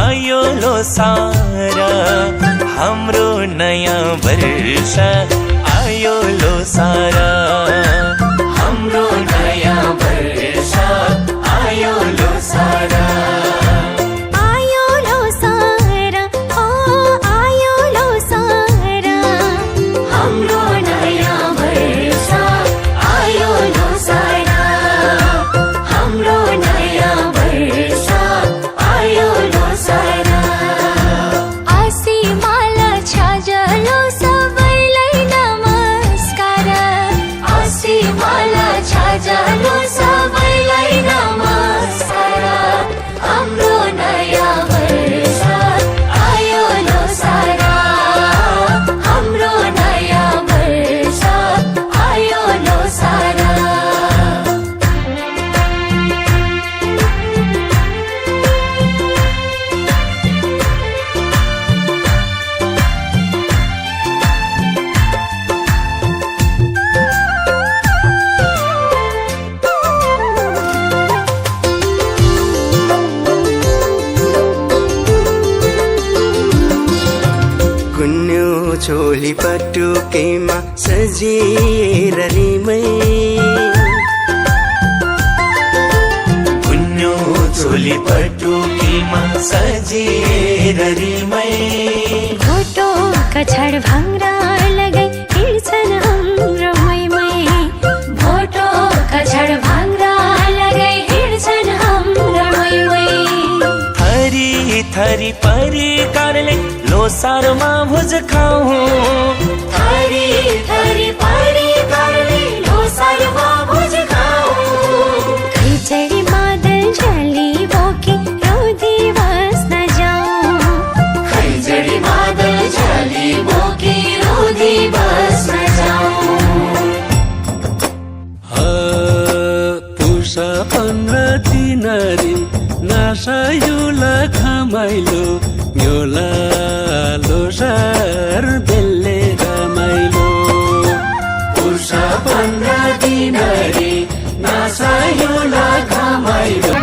आयो लो सारा हाम्रो नयाँ वर्ष आयो लो सारा हाम्रो नयाँ वर्ष आयो लो सारा चोली पटुकेमा सजिएर रिमै गुन्यो चोली पटुकेमा सजिएर रिमै भोटो कछाड भाङ्रा लगाई हिँड्छन् हाम्रो मैमै भोटो कछाड भाङ्रा लगाई हिँड्छन् हाम्रो मैमै थरी थरी परिकारले लोसारमा भोज खाऊ थरी थरी परिकारले लोसारमा भोज खाऊ खैचडी मादल झली बोकी रोदी बस्न जाऊ खैचडी मादल झली बोकी रोदी बस्न जाऊ पुष 15 दिन रे नासायुला खमाइलो म्योला लोसार बेलले रमाइलो पुष 15 दिन रे नासायुला खमाइलो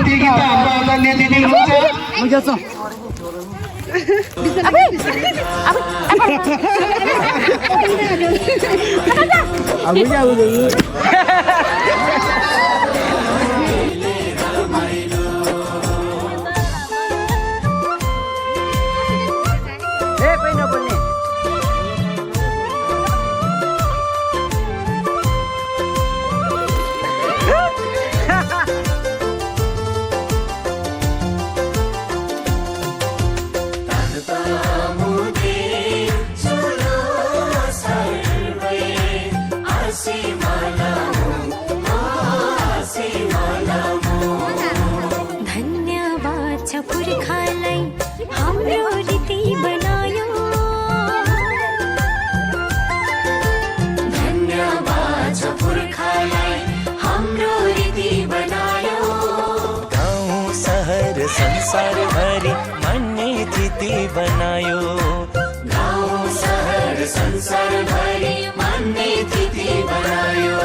धन्यवाद छ पुर्खालाई हाम्रो रीति बनायो धन्यवाद छ पुर्खालाई हाम्रो रीति बनायो गाउँ सहर संसार भरि मान्ने तिथि बनायो गाउँ सहर संसार भरि मान्ने तिथि बनायो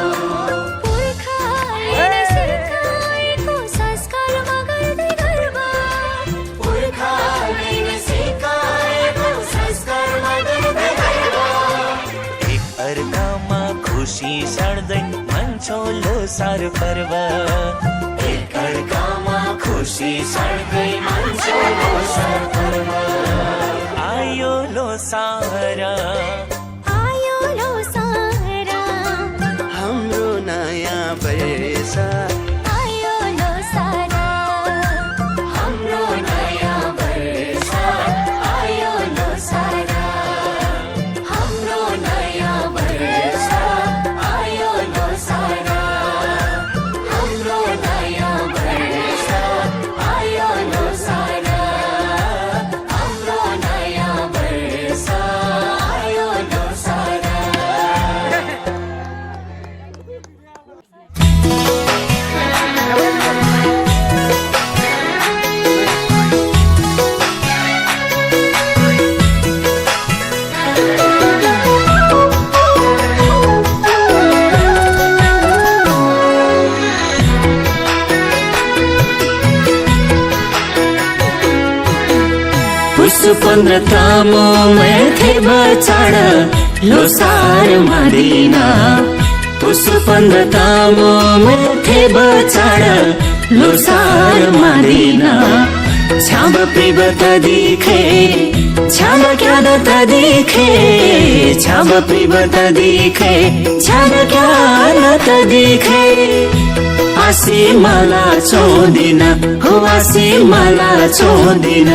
खुसी साड्दै मान्छौ लोसार पर्व एकअर्कामा खुसी साड्दै मान्छौ लोसार पर्व आयो लोसारा हाम्रो नयाँ वर्ष आयो लोसारा हाम्रो नयाँ वर्ष आयो लोसारा हाम्रो नयाँ वर्ष आयो लोसारा हाम्रो नयाँ वर्ष आयो लोसारा हाम्रो नयाँ वर्ष आयो लोसारा 15 तामो मैथे बचाड लोसार मदिना पुसु 15 तामो मैथे बचाड लोसार मदिना छाम प्रिबत दिखे छाम क्या न त दिखे छाम प्रिबत दिखे छाम क्या न त दिखे आसी मला छोदिन हो आसी मला छोदिन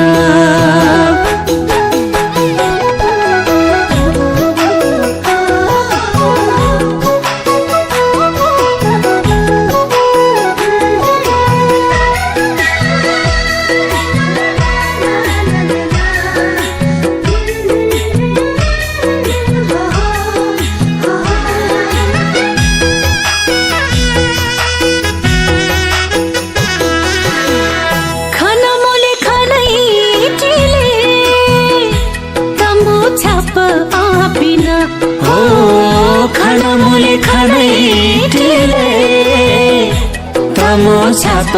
तमो छाप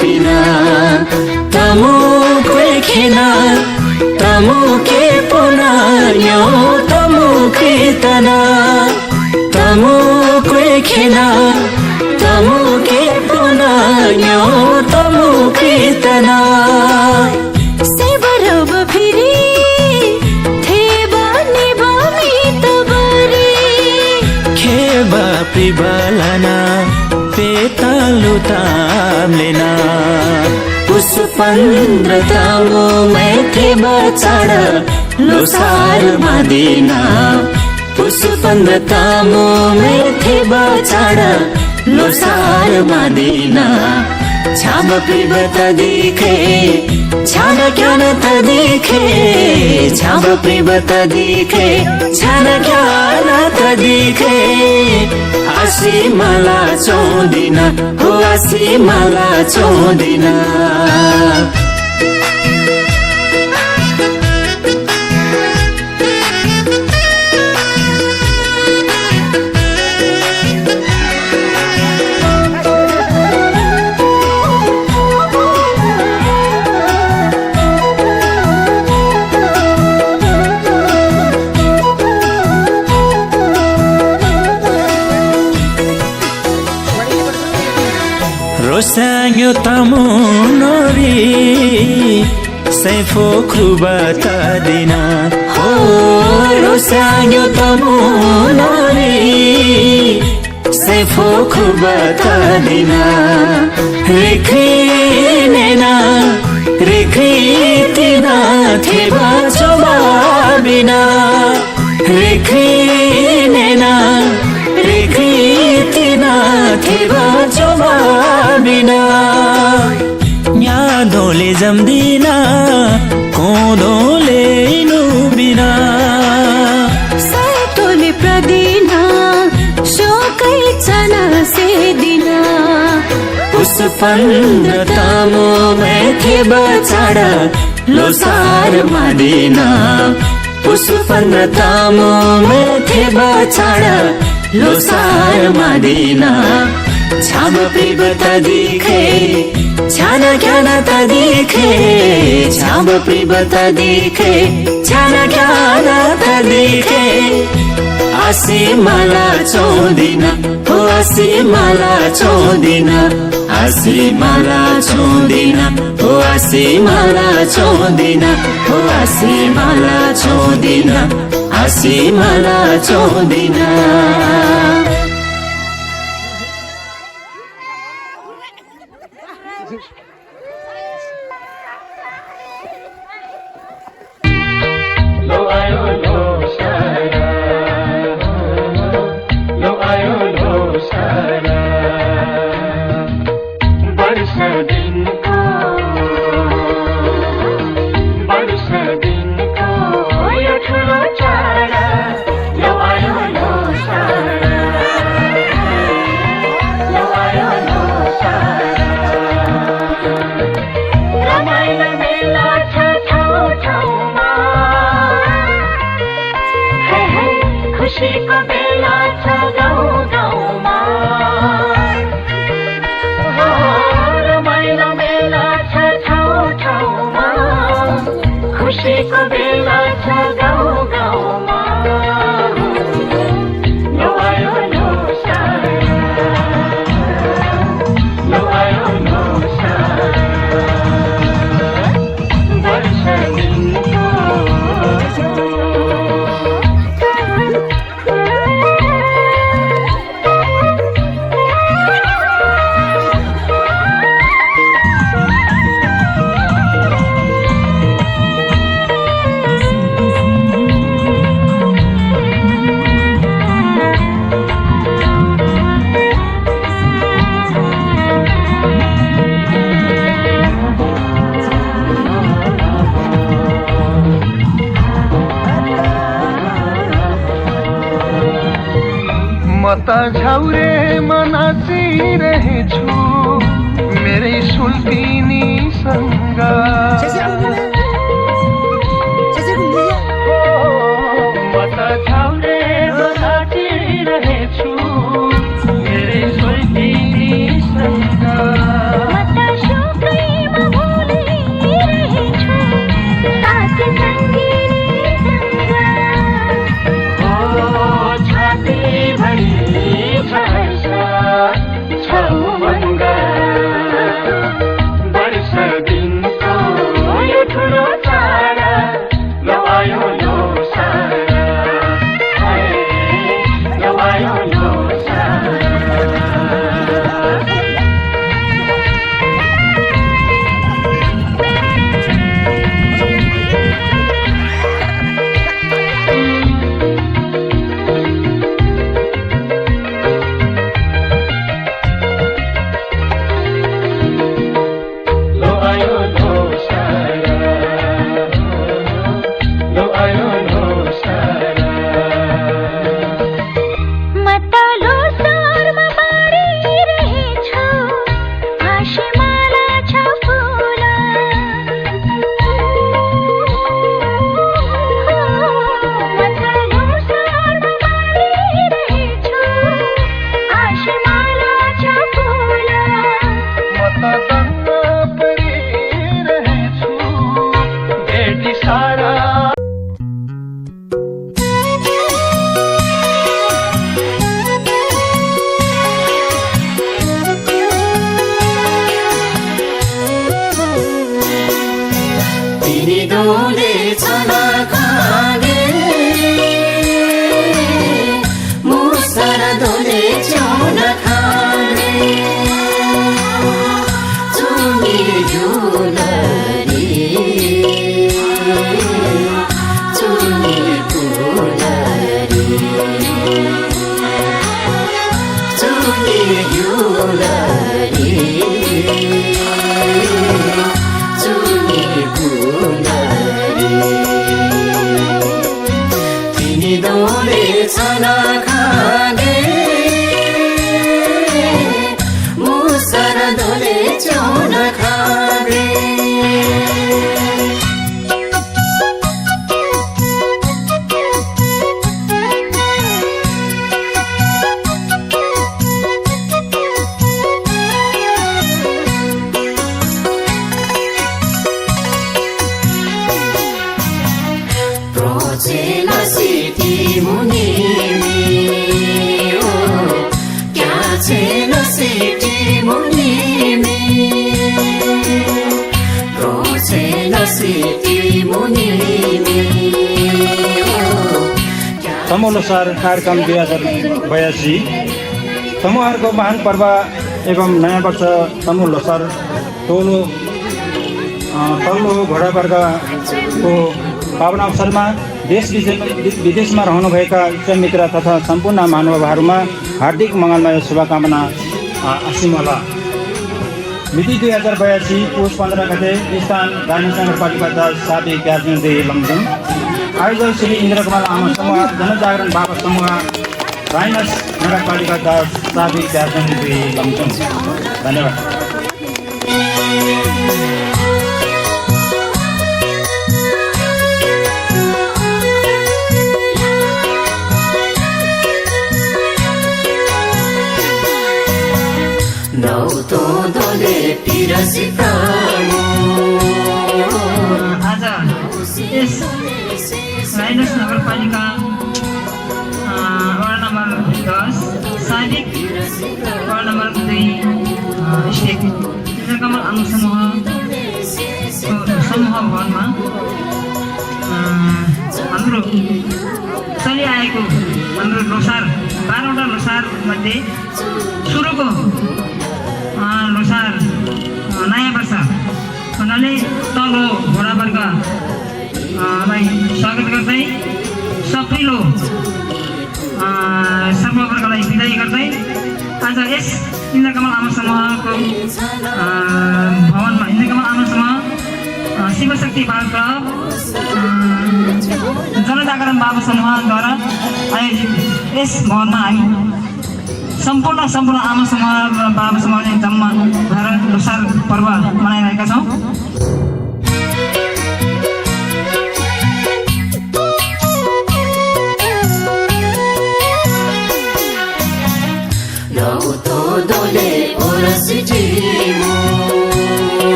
पिना तमो कोई खेना तमो के पुना यो तमो कीर्तना तमो कोई खेना तमो के पुना यो तमो कीर्तना सेवरब फिरी थेबा निभामी तबरी खेबा प्रिबलना पेतालु ताम्लेना पुस 15 तामो मैथे बचाड लोसार मदिना पुस 15 तामो मैथे बचाड लोसार मदिना छाम प्रिबत दिखे छान क्या न त दिखे छाम प्रिबत दिखे छान क्या न त दिखे आसी मला छोदिन हो आसी मला छोदिन रोसाङ्यो तमो नोरी सैफो खुबत दिना हो रोसाङ्यो तमो नोरी सैफो खुबत दिना रेखिनेना रेखितिना थेबा चोबा बिना रेखिनेना रेखितिना थेबा चोबा बिना न्यादोले जम्दिना कोदोले नुबिना सैतोले प्रदिना शोकै चना से दिना पुस 15 तामो मैथे बचाड लोसार मदिना पुस 15 तामो मैथे बचाड लोसार मदिना छाम प्रिबत दिखे छान क्या न त दिखे छाम प्रिबत दिखे छान क्या न त दिखे आसी मला छोदिन हो आसी मला छोदिन आसी मला छोदिन हो आसी मला छोदिन हो आसी मला छोदिन आसी मला छोदिन खुशीको बेला छ गाउँ गाउँमा म त झ्याउरेमा नाचिरहेछु मेरै सुल्पिनीसँग म त झ्याउरेमा नाचिरहेछु मेरै सुल्पिनीसँग समूह लोसार कार्यक्रम 2082 समूहहरूको महान पर्व एवं नयाँ वर्ष समूह लोसार तल्लो घोडा वर्गको पावन अवसरमा देश विदेशमा रहनुभएका इष्टमित्र तथा सम्पूर्ण महानुभावहरूमा हार्दिक मङ्गलमय शुभकामना आसिमला। मिति 2082 पुष 15 गते स्थान दार्जिलिङ नगरपालिका 7 लमजुङ। आयोजक श्री इन्द्रकमल आमा समूह जनजागरण बाबा समूह राइनस नगरपालिका 7 लमजुङ। धन्यवाद। आज यस राइनस नगरपालिका वार्ड नम्बर 10 सादिक वार्ड नम्बर 2 स्टेट इन्द्रकमल आमा समूह भवनमा हाम्रो चलिआएको हाम्रो लोसार 12वटा लोसार मध्ये सुरुको लोसार नयाँ वर्ष हुनाले तल्लो घोडा वर्गलाई स्वागत गर्दै सपिलो सर्ववर्गलाई विदाई गर्दै आज यस इन्द्रकमल आमा समूहको भवनमा इन्द्रकमल आमा समूह शिवशक्ति बाल क्लब जनजागरण बाबा समूहद्वारा आयोजित यस भवनमा हामी सम्पूर्ण आमा समाज बाबा समाज जम्मा भएर लोसार पर्व मनाइरहेका छौँ।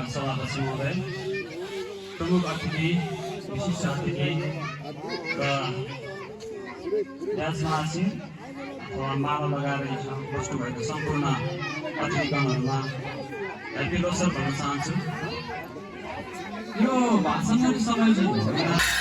सभापति महोदय, प्रमुख अतिथि, विशिष्ट अतिथि र राजमासी माला लगाएर बस्नुभएको सम्पूर्ण अतिथिगणहरूमा ह्याप्पी लोसर भन्न चाहन्छु। यो भाषण समय चाहिँ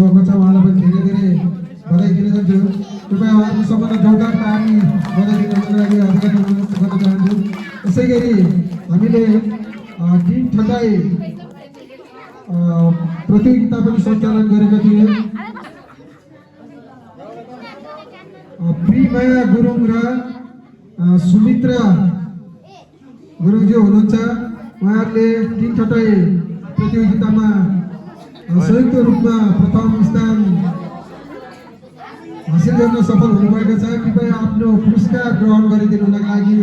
भएको छ उहाँलाई पनि धेरै धेरै बधाई दिन चाहन्छु कृपया उहाँहरूको सबभन्दा जोरदार ताली बधाई दिनको लागि हार्दिक अनुरोध गर्न चाहन्छु यसै गरी हामीले टिम ठटाई प्रतियोगिता पनि सञ्चालन गरेका थियौँ प्रिमाया गुरुङ र सुमित्रा गुरुङजी हुनुहुन्छ उहाँहरूले टिम ठटाई प्रतियोगितामा संयुक्त रूपमा प्रथम स्थान हासिल गर्न सफल हुनुभएको छ कृपया आफ्नो पुरस्कार ग्रहण गरिदिनुको लागि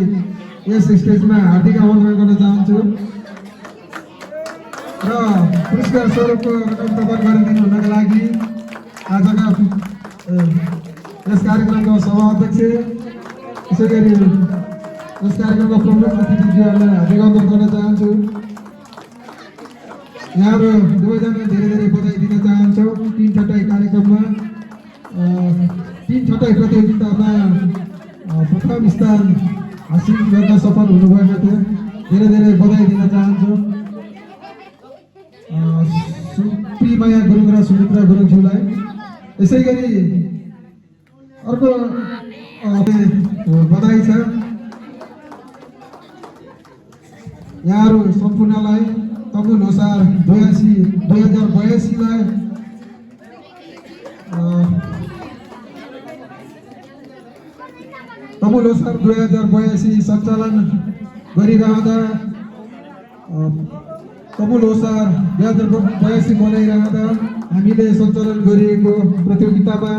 यस स्टेजमा हार्दिक आमन्त्रण गर्न चाहन्छु र पुरस्कार स्वरूपको रकम प्रदान गरिदिनुको लागि आजका यस कार्यक्रमका सभा अध्यक्ष यसै गरी यस कार्यक्रमका प्रमुख अतिथिज्यूहरूलाई हार्दिक अनुरोध गर्न चाहन्छु यहाँहरू दुवैजना धेरै धेरै बधाई दिन चाहन्छौँ टिम ठटाई कार्यक्रममा टिम ठटाई प्रतियोगितामा प्रथम स्थान हासिल गर्न सफल हुनुभएको थियो धेरै धेरै बधाई दिन चाहन्छु प्रिमाया गुरुङ र सुमित्रा गुरुङज्यूलाई यसै गरी अर्को बधाई छ यहाँहरू सम्पूर्णलाई तबु लोसार 2082 लाई तबु लोसार 2082 सञ्चालन गरिरहँदा तबु लोसार 2082 मनाइरहँदा हामीले सञ्चालन गरिएको प्रतियोगितामा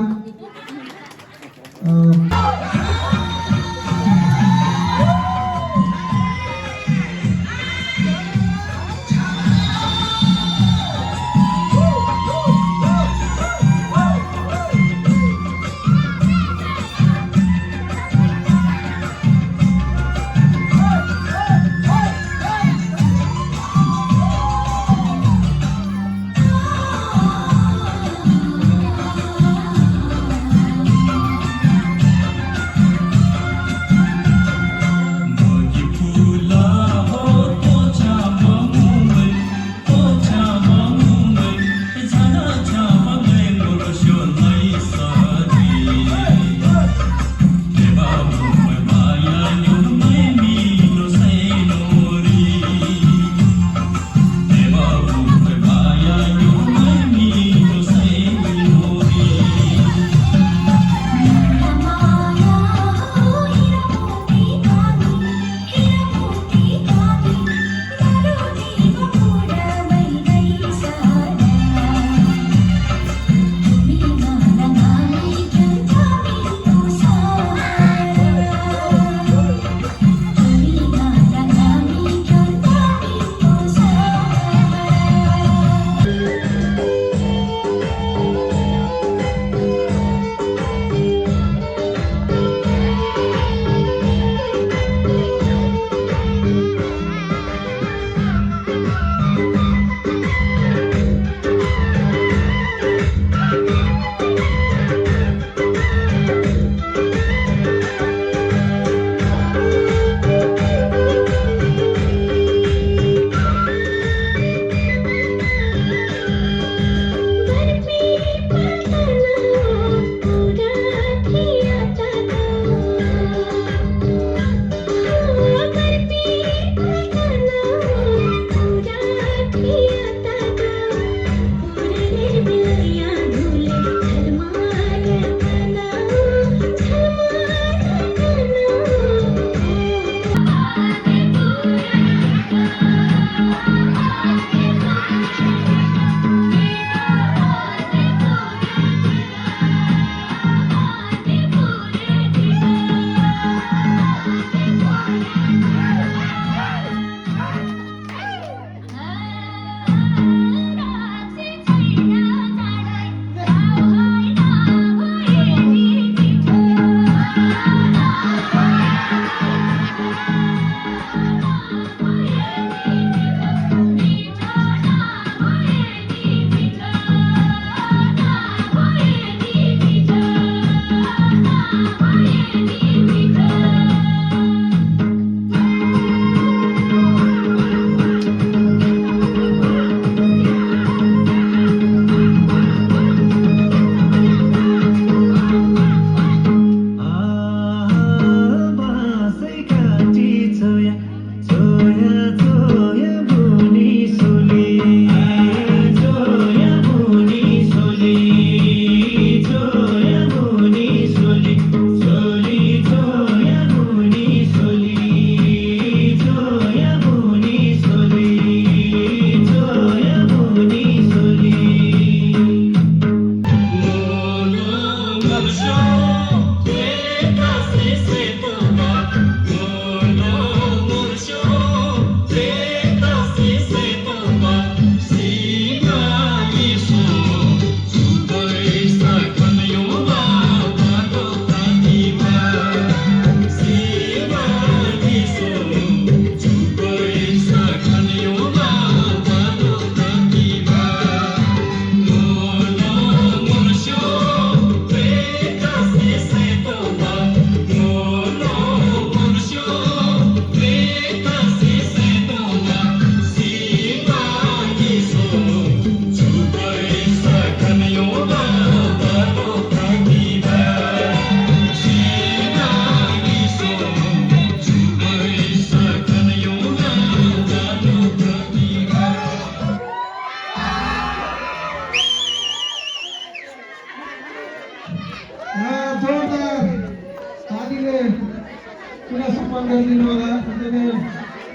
पुनः सम्मान गरिदिनु होला। एकदमै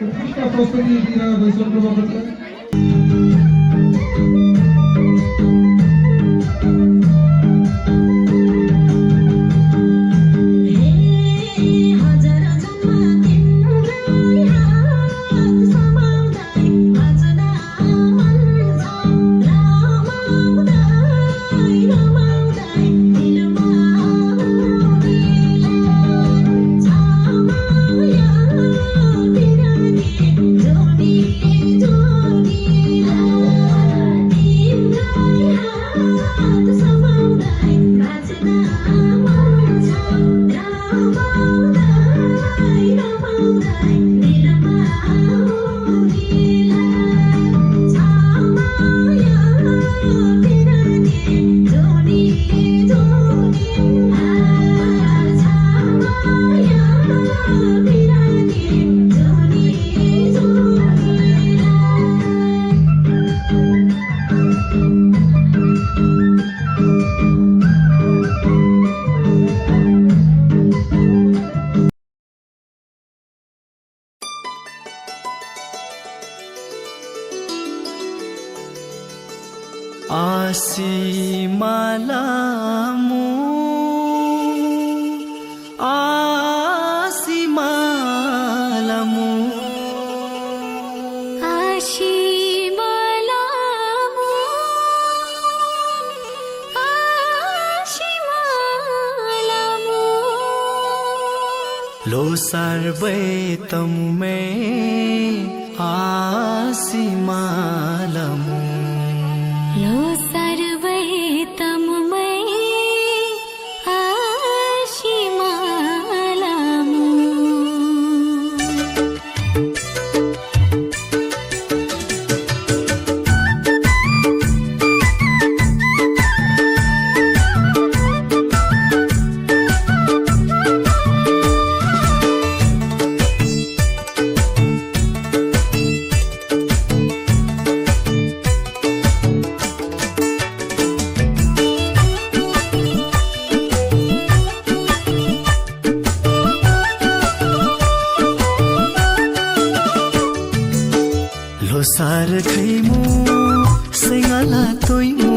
उत्कृष्ट प्रस्तुति दिएर गइसक्नु भएको छ। आसी मालामु आसी मालामु आशी मालामु आशी मालामु लोसार बैतमु में आसी मालामु लो सर्वै तमुमै आशी मालामु लोसार खैमु सेंगाला तोइमु